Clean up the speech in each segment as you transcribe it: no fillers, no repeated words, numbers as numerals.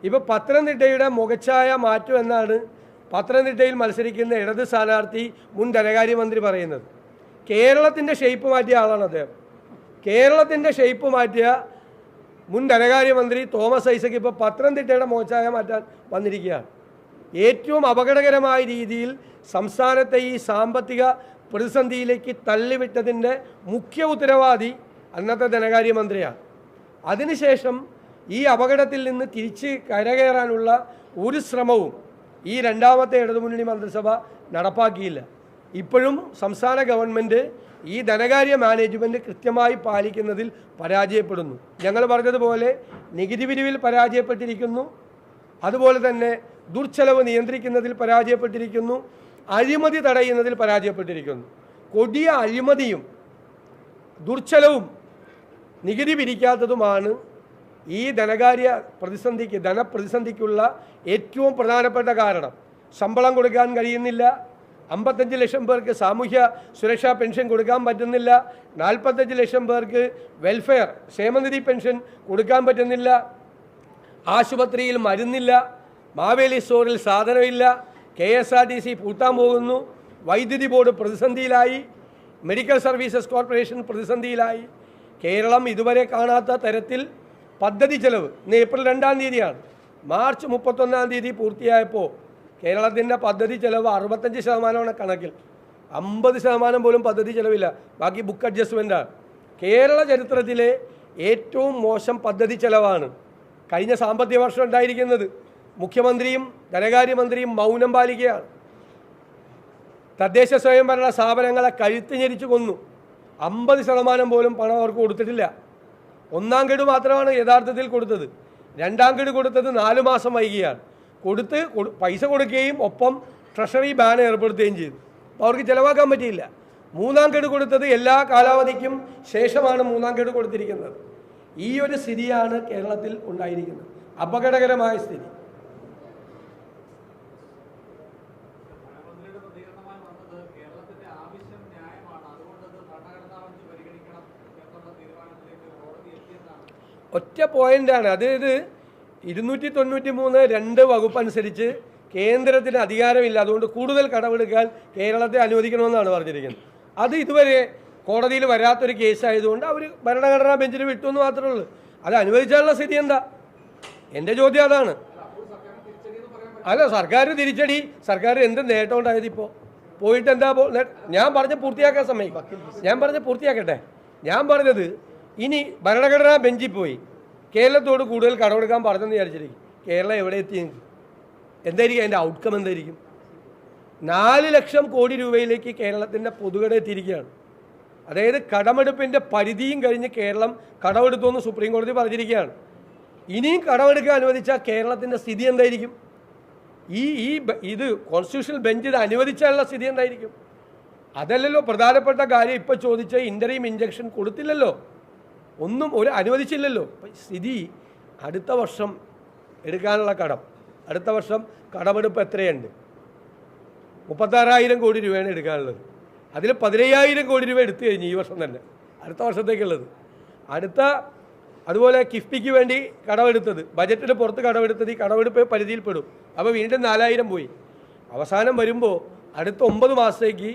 ഇപ്പോൾ പത്തനംതിട്ടയുടെ മുഖച്ഛായ മാറ്റം എന്നാണ് പത്തനംതിട്ടയിൽ മത്സരിക്കുന്ന ഇടത് സ്ഥാനാർത്ഥി മുൻ ധനകാര്യമന്ത്രി പറയുന്നത്. കേരളത്തിൻ്റെ ഷേപ്പ് മാറ്റിയ ആളാണ് അദ്ദേഹം. കേരളത്തിൻ്റെ ഷേപ്പ് മാറ്റിയ മുൻ ധനകാര്യമന്ത്രി തോമസ് ഐസക് ഇപ്പോൾ പത്തനംതിട്ടയുടെ മുഖച്ഛായ മാറ്റാൻ വന്നിരിക്കുകയാണ്. ഏറ്റവും അപകടകരമായ രീതിയിൽ സംസ്ഥാനത്തെ ഈ സാമ്പത്തിക പ്രതിസന്ധിയിലേക്ക് തള്ളിവിട്ടതിൻ്റെ മുഖ്യ ഉത്തരവാദി അന്നത്തെ ധനകാര്യമന്ത്രിയാണ്. അതിനുശേഷം ഈ അപകടത്തിൽ നിന്ന് തിരിച്ച് കരകയറാനുള്ള ഒരു ശ്രമവും ഈ രണ്ടാമത്തെ ഇടതുമുന്നണി മന്ത്രിസഭ നടപ്പാക്കിയില്ല. ഇപ്പോഴും സംസ്ഥാന ഗവൺമെൻറ് ഈ ധനകാര്യ മാനേജ്മെൻറ്റ് കൃത്യമായി പാലിക്കുന്നതിൽ പരാജയപ്പെടുന്നു. ഞങ്ങൾ പറഞ്ഞതുപോലെ നികുതി പിരിവിൽ പരാജയപ്പെട്ടിരിക്കുന്നു, അതുപോലെ തന്നെ ദുർച്ചെലവ് നിയന്ത്രിക്കുന്നതിൽ പരാജയപ്പെട്ടിരിക്കുന്നു, അഴിമതി തടയുന്നതിൽ പരാജയപ്പെട്ടിരിക്കുന്നു. കൊടിയ അഴിമതിയും ദുർച്ചെലവും നികുതി പിരിക്കാത്തതുമാണ് ഈ ധനപ്രതിസന്ധിക്കുള്ള ഏറ്റവും പ്രധാനപ്പെട്ട കാരണം. ശമ്പളം കൊടുക്കാൻ കഴിയുന്നില്ല, 55 ലക്ഷം പേർക്ക് സാമൂഹ്യ സുരക്ഷാ പെൻഷൻ കൊടുക്കാൻ പറ്റുന്നില്ല, 45 ലക്ഷം പേർക്ക് വെൽഫെയർ ക്ഷേമനിധി പെൻഷൻ കൊടുക്കാൻ പറ്റുന്നില്ല, ആശുപത്രിയിൽ മരുന്നില്ല, മാവേലി സ്റ്റോറിൽ സാധനമില്ല, KSRTC പൂട്ടാൻ പോകുന്നു, വൈദ്യുതി ബോർഡ് പ്രതിസന്ധിയിലായി, മെഡിക്കൽ സർവീസസ് കോർപ്പറേഷൻ പ്രതിസന്ധിയിലായി. കേരളം ഇതുവരെ കാണാത്ത തരത്തിൽ പദ്ധതി ചെലവ് ഇന്ന് ഏപ്രിൽ 2-ാം തീയതിയാണ്. മാർച്ച് 31-ാം തീയതി പൂർത്തിയായപ്പോൾ കേരളത്തിൻ്റെ പദ്ധതി ചെലവ് 65% കണക്കിൽ, 50% പോലും പദ്ധതി ചെലവില്ല, ബാക്കി ബുക്ക് അഡ്ജസ്റ്റ്മെൻറ്റാണ്. കേരള ചരിത്രത്തിലെ ഏറ്റവും മോശം പദ്ധതി ചെലവാണ് കഴിഞ്ഞ സാമ്പത്തിക വർഷം ഉണ്ടായിരിക്കുന്നത്. മുഖ്യമന്ത്രിയും ധനകാര്യമന്ത്രിയും മൗനം പാലിക്കുകയാണ്. തദ്ദേശ സ്വയംഭരണ സ്ഥാപനങ്ങളെ കഴുത്ത് ഞെരിച്ചു കൊന്നു. 50% പോലും പണം അവർക്ക് കൊടുത്തിട്ടില്ല. 1-ാം ഗഡു മാത്രമാണ് യഥാർത്ഥത്തിൽ കൊടുത്തത്. 2-ാം ഗഡു കൊടുത്തത് 4 മാസം വൈകിയാണ്. പൈസ കൊടുക്കുകയും ഒപ്പം ട്രഷറി ബാൻ ഏർപ്പെടുത്തുകയും ചെയ്തു. അവർക്ക് ചിലവാക്കാൻ പറ്റിയില്ല. 3-ാം ഗഡു കൊടുത്തത് എല്ലാ കാലാവധിക്കും ശേഷമാണ് 3-ാം ഗഡു കൊടുത്തിരിക്കുന്നത്. ഈ ഒരു സ്ഥിതിയാണ് കേരളത്തിൽ ഉണ്ടായിരിക്കുന്നത്, അപകടകരമായ സ്ഥിതി. ഒറ്റ പോയിൻ്റാണ്, അതായത് 293(2) വകുപ്പ് അനുസരിച്ച് കേന്ദ്രത്തിന് അധികാരമില്ല, അതുകൊണ്ട് കൂടുതൽ കടമെടുക്കാൻ കേരളത്തെ അനുവദിക്കണമെന്നാണ് പറഞ്ഞിരിക്കുന്നത്. അത് ഇതുവരെ കോടതിയിൽ വരാത്തൊരു കേസായതുകൊണ്ട് അവർ ഭരണഘടനാ ബെഞ്ചിന് വിട്ടു എന്ന് മാത്രമേ ഉള്ളൂ. അത് അനുവദിച്ചാലുള്ള സ്ഥിതി എന്താ? എൻ്റെ ചോദ്യം അതാണ്. അല്ല, സർക്കാർ തിരിച്ചടി, സർക്കാർ എന്ത് നേട്ടം ഉണ്ടായത്? ഇപ്പോൾ പോയിട്ട് എന്താ? ഞാൻ പൂർത്തിയാക്കാൻ സമ്മതിക്കും, ഞാൻ പൂർത്തിയാക്കട്ടെ. ഞാൻ പറഞ്ഞത്, ഇനി ഭരണഘടനാ ബെഞ്ചിൽ പോയി കേരളത്തോട് കൂടുതൽ കടമെടുക്കാൻ പറഞ്ഞെന്ന് വിചാരിച്ചിരിക്കും. കേരളം എവിടെ എത്തി? എന്തായിരിക്കും അതിൻ്റെ ഔട്ട്കം? എന്തായിരിക്കും? 4 ലക്ഷം കോടി രൂപയിലേക്ക് കേരളത്തിൻ്റെ പൊതുകട എത്തിയിരിക്കുകയാണ്. അതായത് കടമെടുപ്പിൻ്റെ പരിധിയും കഴിഞ്ഞ് കേരളം കടമെടുത്തുവെന്ന് സുപ്രീം കോടതി പറഞ്ഞിരിക്കുകയാണ്. ഇനിയും കടമെടുക്കാൻ അനുവദിച്ചാൽ കേരളത്തിൻ്റെ സ്ഥിതി എന്തായിരിക്കും? ഇത് കോൺസ്റ്റിറ്റ്യൂഷണൽ ബെഞ്ച് ഇത് അനുവദിച്ചാലുള്ള സ്ഥിതി എന്തായിരിക്കും? അതല്ലല്ലോ പ്രധാനപ്പെട്ട കാര്യം. ഇപ്പോൾ ചോദിച്ച ഇൻ്ററീം ഇഞ്ചക്ഷൻ കൊടുത്തില്ലല്ലോ, ഒന്നും അനുവദിച്ചില്ലല്ലോ. സ്ഥിതി അടുത്ത വർഷം എടുക്കാനുള്ള അടുത്ത വർഷം കടമെടുപ്പ് എത്രയുണ്ട്? 36,000 കോടി രൂപയാണ് എടുക്കാനുള്ളത്. അതിൽ 15,000 കോടി രൂപ എടുത്തു കഴിഞ്ഞു ഈ വർഷം തന്നെ, അടുത്ത വർഷത്തേക്കുള്ളത്. അതുപോലെ കിഫ്ബിക്ക് വേണ്ടി കടമെടുത്തത്, ബജറ്റിന് പുറത്ത് കടമെടുത്തത് ഈ കടമെടുപ്പ് പരിധിയിൽപ്പെടും. അപ്പോൾ വീണ്ടും 4,000 പോയി. അവസാനം വരുമ്പോൾ അടുത്ത 9 മാസത്തേക്ക്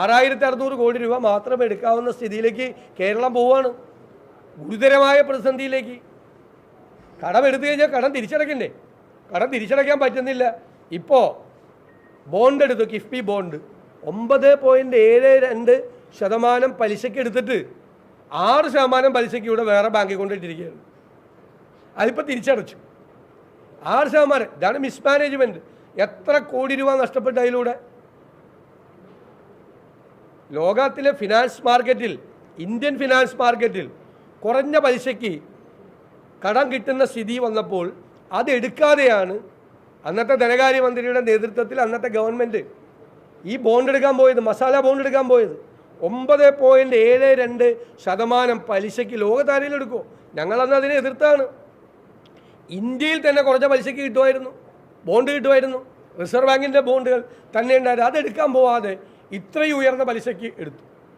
6,600 കോടി രൂപ മാത്രം എടുക്കാവുന്ന സ്ഥിതിയിലേക്ക് കേരളം പോവുകയാണ്. ഗുരുതരമായ പ്രതിസന്ധിയിലേക്ക്. കടമെടുത്തു കഴിഞ്ഞാൽ കടം തിരിച്ചടയ്ക്കണ്ടേ? കടം തിരിച്ചടയ്ക്കാൻ പറ്റുന്നില്ല. ഇപ്പോൾ ബോണ്ട് എടുത്തു, കിഫ്ബി ബോണ്ട് 9.72% പലിശയ്ക്ക് എടുത്തിട്ട് 6% പലിശയ്ക്ക് ഇവിടെ വേറെ ബാങ്കിൽ കൊണ്ടിട്ടിരിക്കുകയാണ്. അതിപ്പോൾ തിരിച്ചടച്ചു 6%. ഇതാണ് മിസ്മാനേജ്മെൻറ്റ്. എത്ര കോടി രൂപ നഷ്ടപ്പെട്ട അതിലൂടെ? ലോകത്തിലെ ഫിനാൻസ് മാർക്കറ്റിൽ, ഇന്ത്യൻ ഫിനാൻസ് മാർക്കറ്റിൽ കുറഞ്ഞ പലിശയ്ക്ക് കടം കിട്ടുന്ന സ്ഥിതി വന്നപ്പോൾ അതെടുക്കാതെയാണ് അന്നത്തെ ധനകാര്യമന്ത്രിയുടെ നേതൃത്വത്തിൽ അന്നത്തെ ഗവൺമെൻറ് ഈ ബോണ്ട് എടുക്കാൻ പോയത്, മസാല ബോണ്ട് എടുക്കാൻ പോയത്. 9.72% പലിശയ്ക്ക് ലോകത്താരയിൽ എടുക്കുമോ? ഞങ്ങളന്ന് അതിനെ എതിർത്താണ്. ഇന്ത്യയിൽ തന്നെ കുറഞ്ഞ പലിശയ്ക്ക് കിട്ടുമായിരുന്നു, ബോണ്ട് കിട്ടുമായിരുന്നു. റിസർവ് ബാങ്കിൻ്റെ ബോണ്ടുകൾ തന്നെ ഉണ്ടായിരുന്നു. അതെടുക്കാൻ പോവാതെ ഇത്രയും ഉയർന്ന പലിശയ്ക്ക് എടുത്തു.